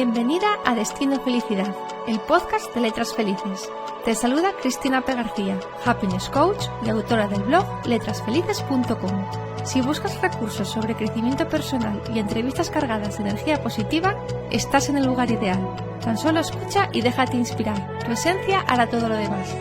Bienvenida a Destino Felicidad, el podcast de Letras Felices. Te saluda Cristina P. García, Happiness Coach y autora del blog letrasfelices.com. Si buscas recursos sobre crecimiento personal y entrevistas cargadas de energía positiva, estás en el lugar ideal. Tan solo escucha y déjate inspirar. Tu esencia hará todo lo demás.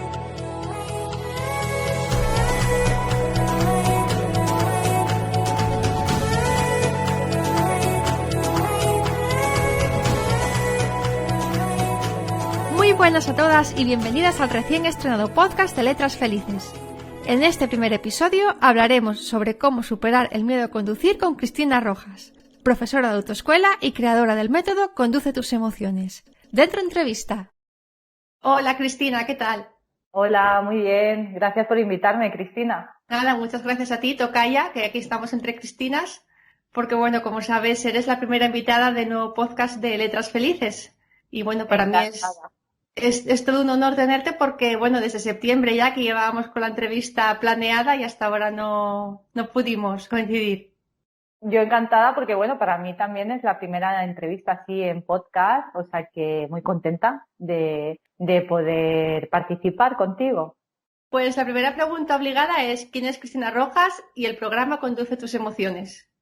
Muy buenas a todas y bienvenidas al recién estrenado podcast de Letras Felices. En este primer episodio hablaremos sobre cómo superar el miedo a conducir con Cristina Rojas, profesora de autoescuela y creadora del método Conduce tus emociones. Dentro entrevista. Hola Cristina, ¿qué tal? Hola, muy bien. Gracias por invitarme, Cristina. Nada, muchas gracias a ti, tocaya, que aquí estamos entre Cristinas, porque bueno, como sabes, eres la primera invitada del nuevo podcast de Letras Felices. Y bueno, para mí es todo un honor tenerte porque, bueno, desde septiembre ya que llevábamos con la entrevista planeada y hasta ahora no pudimos coincidir. Yo encantada porque, bueno, para mí también es la primera entrevista así en podcast, o sea que muy contenta de poder participar contigo. Pues la primera pregunta obligada es ¿quién es Cristina Rojas y el programa Conduce tus emociones?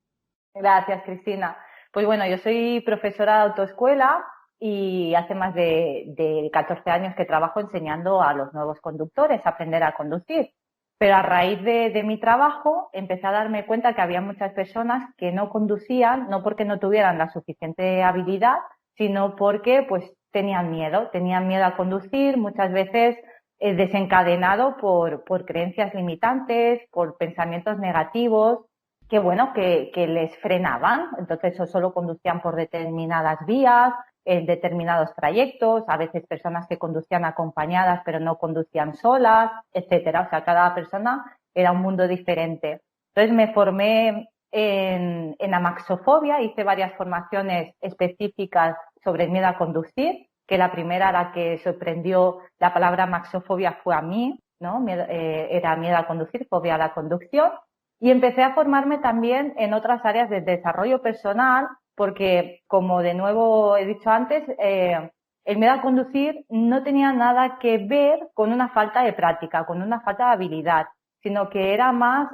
Gracias, Cristina. Pues bueno, yo soy profesora de autoescuela y hace más de 14 años que trabajo enseñando a los nuevos conductores a aprender a conducir. Pero a raíz de mi trabajo empecé a darme cuenta que había muchas personas que no conducían, no porque no tuvieran la suficiente habilidad, sino porque pues tenían miedo a conducir, muchas veces desencadenado por creencias limitantes, por pensamientos negativos, que les frenaban. Entonces o solo conducían por determinadas vías, en determinados trayectos, a veces personas que conducían acompañadas pero no conducían solas, etcétera. O sea, cada persona era un mundo diferente. Entonces me formé en amaxofobia, hice varias formaciones específicas sobre el miedo a conducir, que la primera a la que sorprendió la palabra amaxofobia fue a mí, ¿no? Era miedo a conducir, fobia a la conducción. Y empecé a formarme también en otras áreas de desarrollo personal, porque, como de nuevo he dicho antes, el miedo a conducir no tenía nada que ver con una falta de práctica, con una falta de habilidad, sino que era más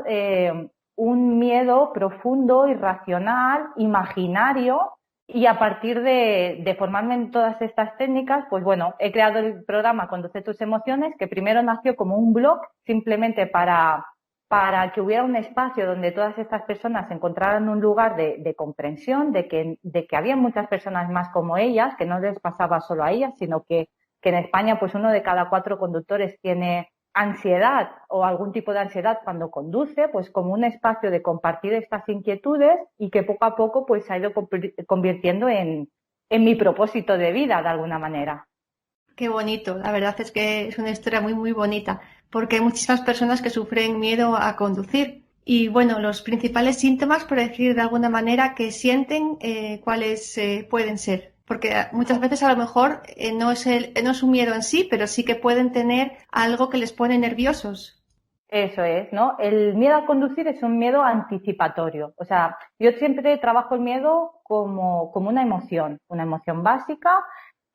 un miedo profundo, irracional, imaginario. Y a partir de formarme en todas estas técnicas, pues bueno, he creado el programa Conduce tus emociones, que primero nació como un blog simplemente para que hubiera un espacio donde todas estas personas encontraran un lugar de comprensión, de que había muchas personas más como ellas, que no les pasaba solo a ellas, sino que en España pues 1 de cada 4 conductores tiene ansiedad o algún tipo de ansiedad cuando conduce, pues como un espacio de compartir estas inquietudes y que poco a poco pues se ha ido convirtiendo en mi propósito de vida de alguna manera. Qué bonito, la verdad es que es una historia muy, muy bonita, porque hay muchísimas personas que sufren miedo a conducir. Y bueno, los principales síntomas, por decir de alguna manera, que sienten, ¿cuáles pueden ser? Porque muchas veces a lo mejor no es un miedo en sí, pero sí que pueden tener algo que les pone nerviosos. Eso es, ¿no? El miedo a conducir es un miedo anticipatorio. O sea, yo siempre trabajo el miedo como una emoción básica,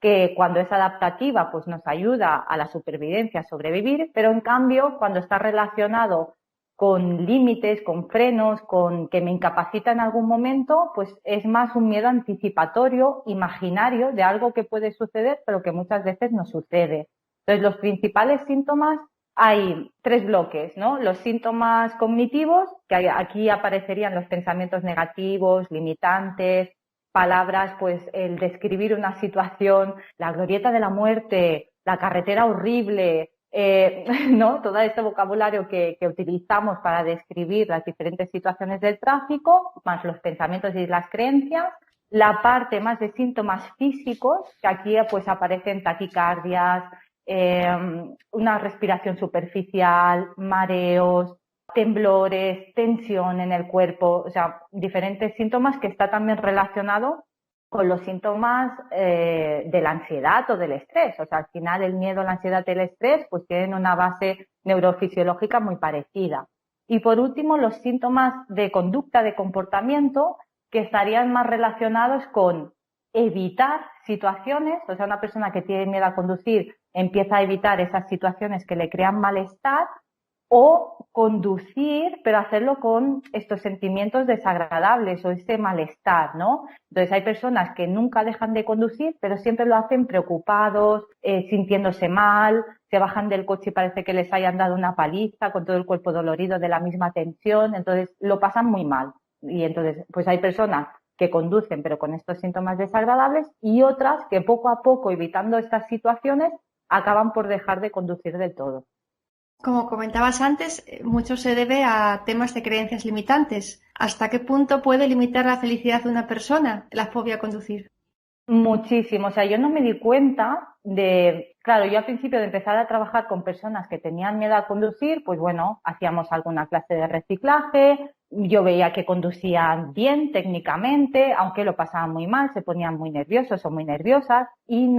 que cuando es adaptativa pues nos ayuda a la supervivencia, a sobrevivir, pero en cambio cuando está relacionado con límites, con frenos, con que me incapacita en algún momento, pues es más un miedo anticipatorio, imaginario, de algo que puede suceder pero que muchas veces no sucede. Entonces los principales síntomas, hay 3 bloques, ¿no? Los síntomas cognitivos, que aquí aparecerían los pensamientos negativos, limitantes, palabras, pues el describir una situación, la glorieta de la muerte, la carretera horrible, ¿no? Todo este vocabulario que utilizamos para describir las diferentes situaciones del tráfico, más los pensamientos y las creencias. La parte más de síntomas físicos, que aquí pues aparecen taquicardias, una respiración superficial, mareos, temblores, tensión en el cuerpo, o sea, diferentes síntomas que está también relacionado con los síntomas de la ansiedad o del estrés. O sea, al final el miedo, la ansiedad y el estrés pues tienen una base neurofisiológica muy parecida. Y por último, los síntomas de conducta, de comportamiento, que estarían más relacionados con evitar situaciones, o sea, una persona que tiene miedo a conducir empieza a evitar esas situaciones que le crean malestar, o conducir, pero hacerlo con estos sentimientos desagradables o ese malestar, ¿no? Entonces hay personas que nunca dejan de conducir, pero siempre lo hacen preocupados, sintiéndose mal, se bajan del coche y parece que les hayan dado una paliza, con todo el cuerpo dolorido de la misma tensión, entonces lo pasan muy mal. Y entonces, pues hay personas que conducen pero con estos síntomas desagradables y otras que poco a poco, evitando estas situaciones, acaban por dejar de conducir del todo. Como comentabas antes, mucho se debe a temas de creencias limitantes. ¿Hasta qué punto puede limitar la felicidad de una persona la fobia a conducir? Muchísimo. O sea, yo no me di cuenta claro, yo al principio de empezar a trabajar con personas que tenían miedo a conducir, pues bueno, hacíamos alguna clase de reciclaje, yo veía que conducían bien técnicamente, aunque lo pasaban muy mal, se ponían muy nerviosos o muy nerviosas y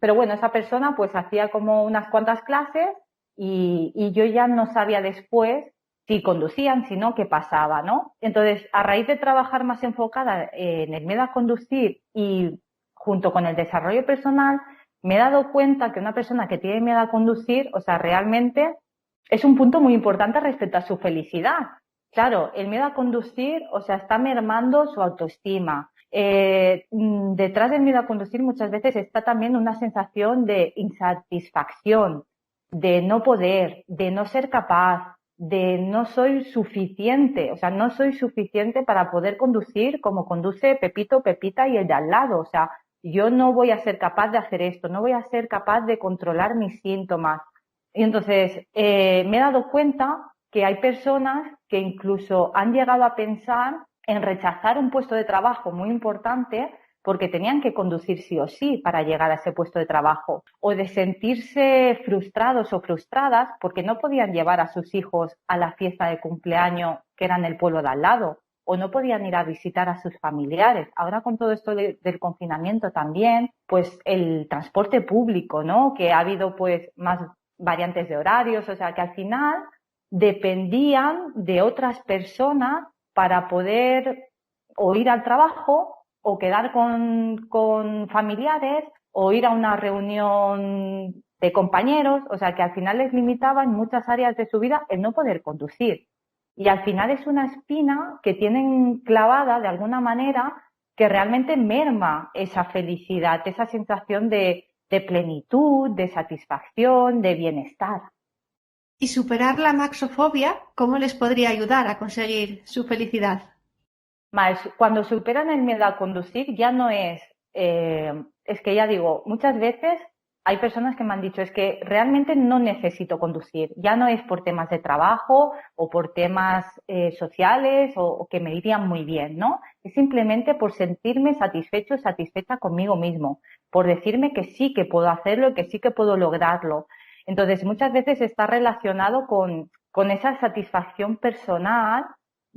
pero bueno, esa persona pues hacía como unas cuantas clases y yo ya no sabía después si conducían, si no, qué pasaba, ¿no? Entonces, a raíz de trabajar más enfocada en el miedo a conducir y junto con el desarrollo personal, me he dado cuenta que una persona que tiene miedo a conducir, o sea, realmente es un punto muy importante respecto a su felicidad. Claro, el miedo a conducir, o sea, está mermando su autoestima. Detrás del miedo a conducir muchas veces está también una sensación de insatisfacción, de no poder, de no ser capaz, de no soy suficiente, o sea, no soy suficiente para poder conducir como conduce Pepito, Pepita y el de al lado, o sea, yo no voy a ser capaz de hacer esto, no voy a ser capaz de controlar mis síntomas. Y entonces me he dado cuenta que hay personas que incluso han llegado a pensar en rechazar un puesto de trabajo muy importante porque tenían que conducir sí o sí para llegar a ese puesto de trabajo, o de sentirse frustrados o frustradas porque no podían llevar a sus hijos a la fiesta de cumpleaños que era en el pueblo de al lado, o no podían ir a visitar a sus familiares. Ahora con todo esto del confinamiento también, pues el transporte público, ¿no? Que ha habido pues más variantes de horarios, o sea que al final dependían de otras personas para poder o ir al trabajo o quedar con familiares o ir a una reunión de compañeros, o sea que al final les limitaba en muchas áreas de su vida el no poder conducir. Y al final es una espina que tienen clavada de alguna manera que realmente merma esa felicidad, esa sensación de plenitud, de satisfacción, de bienestar. ¿Y superar la maxofobia, cómo les podría ayudar a conseguir su felicidad? Cuando superan el miedo a conducir ya no es que ya digo, muchas veces hay personas que me han dicho es que realmente no necesito conducir, ya no es por temas de trabajo o por temas sociales o que me irían muy bien, ¿no? Es simplemente por sentirme satisfecho, satisfecha conmigo mismo, por decirme que sí que puedo hacerlo y que sí que puedo lograrlo. Entonces muchas veces está relacionado con esa satisfacción personal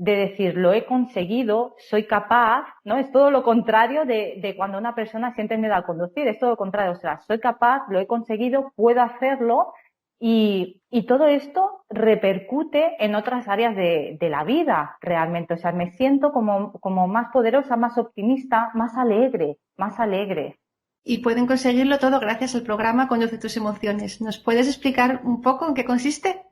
de decir, lo he conseguido, soy capaz, ¿no? Es todo lo contrario de cuando una persona siente miedo a conducir, es todo lo contrario, o sea, soy capaz, lo he conseguido, puedo hacerlo y todo esto repercute en otras áreas de la vida realmente, o sea, me siento como más poderosa, más optimista, más alegre, más alegre. Y pueden conseguirlo todo gracias al programa Conduce tus emociones. ¿Nos puedes explicar un poco en qué consiste?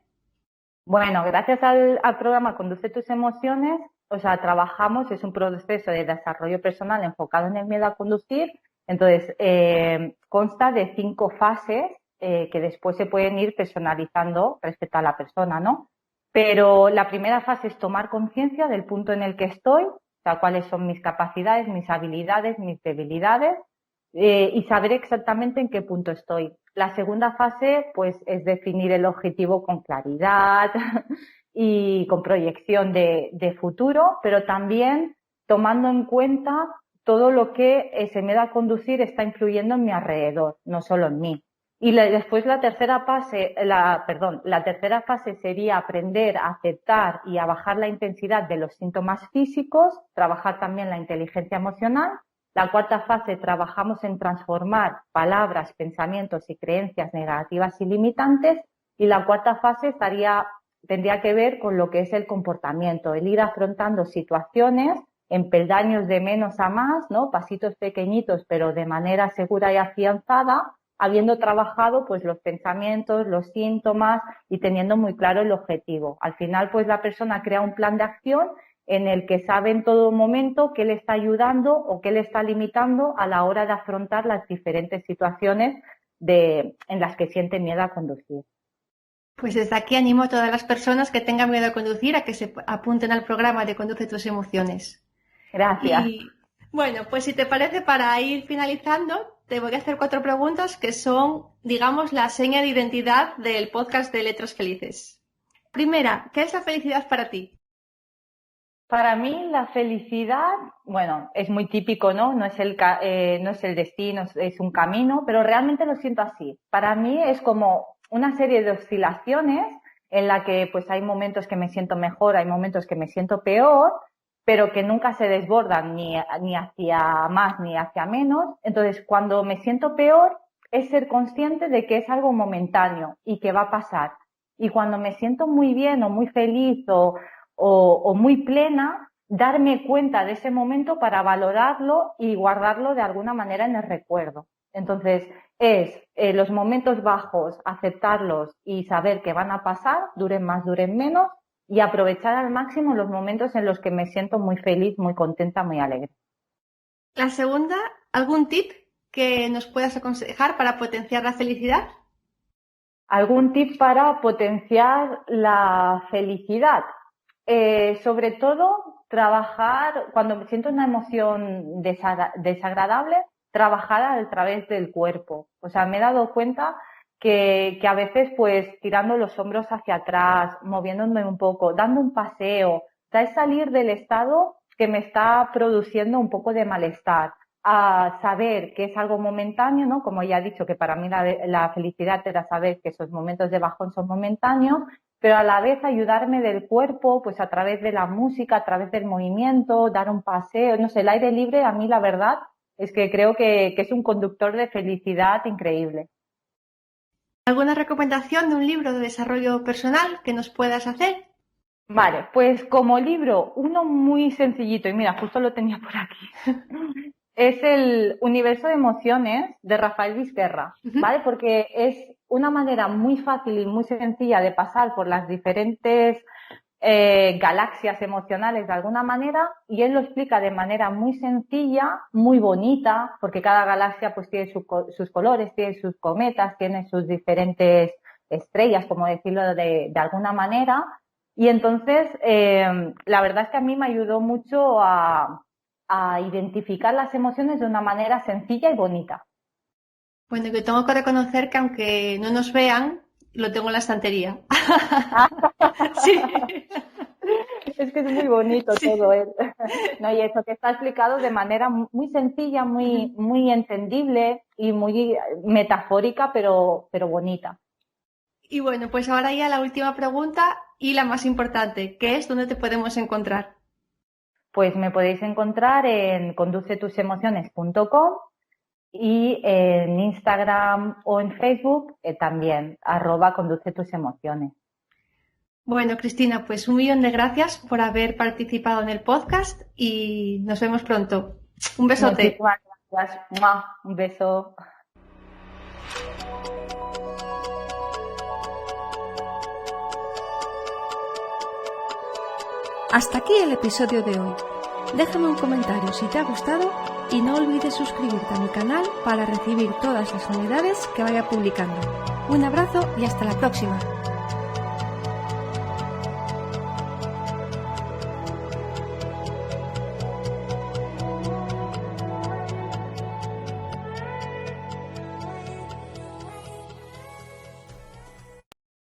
Bueno, gracias al programa Conduce tus emociones, o sea, trabajamos, es un proceso de desarrollo personal enfocado en el miedo a conducir, entonces consta de 5 fases que después se pueden ir personalizando respecto a la persona, ¿no? Pero la primera fase es tomar conciencia del punto en el que estoy, o sea, cuáles son mis capacidades, mis habilidades, mis debilidades, y saber exactamente en qué punto estoy. La segunda fase, pues, es definir el objetivo con claridad y con proyección de futuro, pero también tomando en cuenta todo lo que ese miedo a conducir está influyendo en mi alrededor, no solo en mí. Y después la tercera fase sería aprender a aceptar y a bajar la intensidad de los síntomas físicos, trabajar también la inteligencia emocional. La cuarta fase trabajamos en transformar palabras, pensamientos y creencias negativas y limitantes. Y la cuarta fase tendría que ver con lo que es el comportamiento, el ir afrontando situaciones en peldaños de menos a más, ¿no? Pasitos pequeñitos, pero de manera segura y afianzada, habiendo trabajado pues los pensamientos, los síntomas y teniendo muy claro el objetivo. Al final, pues la persona crea un plan de acción en el que sabe en todo momento qué le está ayudando o qué le está limitando a la hora de afrontar las diferentes situaciones en las que siente miedo a conducir. Pues desde aquí animo a todas las personas que tengan miedo a conducir a que se apunten al programa de Conduce tus emociones. Gracias. Y bueno, pues si te parece, para ir finalizando, te voy a hacer 4 preguntas que son, digamos, la seña de identidad del podcast de Letras Felices. Primera, ¿qué es la felicidad para ti? Para mí la felicidad, bueno, es muy típico, ¿no? No es el destino, es un camino, pero realmente lo siento así. Para mí es como una serie de oscilaciones en la que pues hay momentos que me siento mejor, hay momentos que me siento peor, pero que nunca se desbordan ni hacia más ni hacia menos. Entonces, cuando me siento peor, es ser consciente de que es algo momentáneo y que va a pasar. Y cuando me siento muy bien o muy feliz o muy plena, darme cuenta de ese momento para valorarlo y guardarlo de alguna manera en el recuerdo. Entonces, los momentos bajos, aceptarlos y saber que van a pasar, duren más, duren menos, y aprovechar al máximo los momentos en los que me siento muy feliz, muy contenta, muy alegre. La segunda, ¿algún tip que nos puedas aconsejar para potenciar la felicidad? ¿Algún tip para potenciar la felicidad? Sobre todo, trabajar, cuando me siento una emoción desagradable, trabajar a través del cuerpo. O sea, me he dado cuenta que a veces, pues, tirando los hombros hacia atrás, moviéndome un poco, dando un paseo, es salir del estado que me está produciendo un poco de malestar, a saber que es algo momentáneo, ¿no? Como ya he dicho, que para mí la felicidad era saber que esos momentos de bajón son momentáneos, pero a la vez ayudarme del cuerpo, pues a través de la música, a través del movimiento, dar un paseo, no sé, el aire libre, a mí la verdad es que creo que es un conductor de felicidad increíble. ¿Alguna recomendación de un libro de desarrollo personal que nos puedas hacer? Vale, pues como libro, uno muy sencillito, y mira, justo lo tenía por aquí, es el Universo de Emociones de Rafael Vizquerra, ¿vale? Porque es una manera muy fácil y muy sencilla de pasar por las diferentes galaxias emocionales de alguna manera, y él lo explica de manera muy sencilla, muy bonita, porque cada galaxia pues tiene sus colores, tiene sus cometas, tiene sus diferentes estrellas, como decirlo de alguna manera, y entonces la verdad es que a mí me ayudó mucho a identificar las emociones de una manera sencilla y bonita. Bueno, yo tengo que reconocer que aunque no nos vean, lo tengo en la estantería. Sí. Es que es muy bonito todo él. No, y eso que está explicado de manera muy sencilla, muy entendible y muy metafórica, pero bonita. Y bueno, pues ahora ya la última pregunta y la más importante, que es ¿dónde te podemos encontrar? Pues me podéis encontrar en conducetusemociones.com y en Instagram o en Facebook también, @conducetusemociones. Bueno, Cristina, pues 1.000.000 de gracias por haber participado en el podcast y nos vemos pronto. Un besote. Muchísimas gracias. Un beso. Hasta aquí el episodio de hoy. Déjame un comentario si te ha gustado y no olvides suscribirte a mi canal para recibir todas las novedades que vaya publicando. Un abrazo y hasta la próxima.